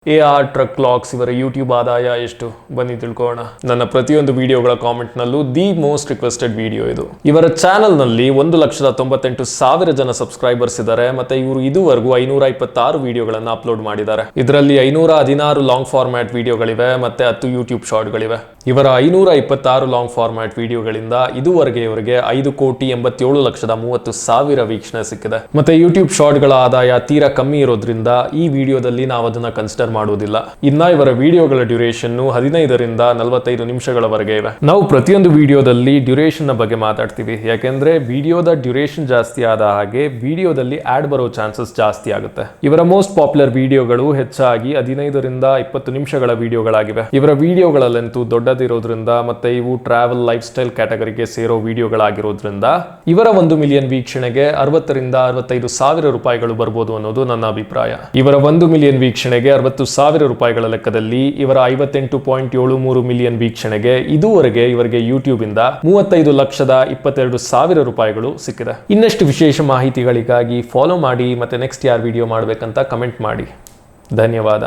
AR truck LOX ಇವರ YouTube ಆದಾಯ ಎಷ್ಟು ಬನ್ನಿ ತಿಳ್ಕೊಳ್ಳೋಣ. ನನ್ನ ಪ್ರತಿಯೊಂದು ವಿಡಿಯೋಗಳ ಕಾಮೆಂಟ್ ನಲ್ಲೂ ದಿ ಮೋಸ್ಟ್ ರಿಕ್ವೆಸ್ಟೆಡ್ ವಿಡಿಯೋ ಇದು. ಇವರ ಚಾನೆಲ್ ನಲ್ಲಿ 1,98,000 ಜನ ಸಬ್ಸ್ಕ್ರೈಬರ್ಸ್ ಇದ್ದಾರೆ. ಮತ್ತೆ ಇವರು ಇದುವರೆಗೂ 526 ವಿಡಿಯೋಗಳನ್ನ ಅಪ್ಲೋಡ್ ಮಾಡಿದ್ದಾರೆ. ಇದರಲ್ಲಿ 516 ಲಾಂಗ್ ಫಾರ್ಮ್ಯಾಟ್ ವಿಡಿಯೋಗಳಿವೆ ಮತ್ತೆ 10 ಯೂಟ್ಯೂಬ್ ಶಾರ್ಟ್ಗಳಿವೆ. ಇವರ 526 ಲಾಂಗ್ ಫಾರ್ಮ್ಯಾಟ್ ವಿಡಿಯೋಗಳಿಂದ ಇದುವರೆಗೆ ಇವರಿಗೆ 5,87,30,000 ವೀಕ್ಷಣೆ ಸಿಕ್ಕಿದೆ. ಮತ್ತೆ ಯೂಟ್ಯೂಬ್ ಶಾರ್ಟ್ಗಳ ಆದಾಯ ತೀರಾ ಕಮ್ಮಿ ಇರೋದ್ರಿಂದ ಈ ವಿಡಿಯೋದಲ್ಲಿ ನಾವು ಅದನ್ನ ಕನ್ಸಿಡರ್ ಮಾಡುವುದಿಲ್ಲ. ಇನ್ನ ಇವರ ವಿಡಿಯೋಗಳ ಡ್ಯೂರೇಷನ್ 15 ರಿಂದ 45 ನಿಮಿಷಗಳವರೆಗೆ ಇವೆ. ನಾವು ಪ್ರತಿಯೊಂದು ವಿಡಿಯೋದಲ್ಲಿ ಡ್ಯೂರೇಷನ್ ಬಗ್ಗೆ ಮಾತಾಡ್ತೀವಿ, ಯಾಕೆಂದ್ರೆ ವಿಡಿಯೋದ ಡ್ಯೂರೇಷನ್ ಜಾಸ್ತಿ ಆದ ಹಾಗೆ ವಿಡಿಯೋದಲ್ಲಿ ಆಡ್ ಬರೋ ಚಾನ್ಸಸ್ ಜಾಸ್ತಿ ಆಗುತ್ತೆ. ಇವರ ಮೋಸ್ಟ್ ಪಾಪ್ಯುಲರ್ ವಿಡಿಯೋಗಳು ಹೆಚ್ಚಾಗಿ 15 ರಿಂದ 20 ನಿಮಿಷಗಳ ವಿಡಿಯೋಗಳಾಗಿವೆ. ಇವರ ವಿಡಿಯೋಗಳಲ್ಲಂತೂ ದೊಡ್ಡದಿರೋದ್ರಿಂದ ಮತ್ತೆ ಇವು ಟ್ರಾವೆಲ್ ಲೈಫ್ ಸ್ಟೈಲ್ ಕ್ಯಾಟಗರಿಗೆ ಸೇರೋ ವಿಡಿಯೋಗಳಾಗಿರೋದ್ರಿಂದ ಇವರ 1 ಮಿಲಿಯನ್ ವೀಕ್ಷಣೆಗೆ 60 ರಿಂದ 65 ಸಾವಿರ ರೂಪಾಯಿಗಳು ಬರ್ಬೋದು ಅನ್ನೋದು ನನ್ನ ಅಭಿಪ್ರಾಯ. ಇವರ 1 ಮಿಲಿಯನ್ ವೀಕ್ಷಣೆಗೆ 60,000 ರೂಪಾಯಿಗಳ ಲೆಕ್ಕದಲ್ಲಿ ಇವರ 58.73 ಮಿಲಿಯನ್ ವೀಕ್ಷಣೆಗೆ ಇದುವರೆಗೆ ಇವರಿಗೆ ಯೂಟ್ಯೂಬ್ ಇಂದ 35,22,000 ರೂಪಾಯಿಗಳು ಸಿಕ್ಕಿದೆ. ಇನ್ನಷ್ಟು ವಿಶೇಷ ಮಾಹಿತಿಗಳಿಗಾಗಿ ಫಾಲೋ ಮಾಡಿ ಮತ್ತೆ ನೆಕ್ಸ್ಟ್ ಯಾರು ವಿಡಿಯೋ ಮಾಡ್ಬೇಕಂತ ಕಮೆಂಟ್ ಮಾಡಿ. ಧನ್ಯವಾದ.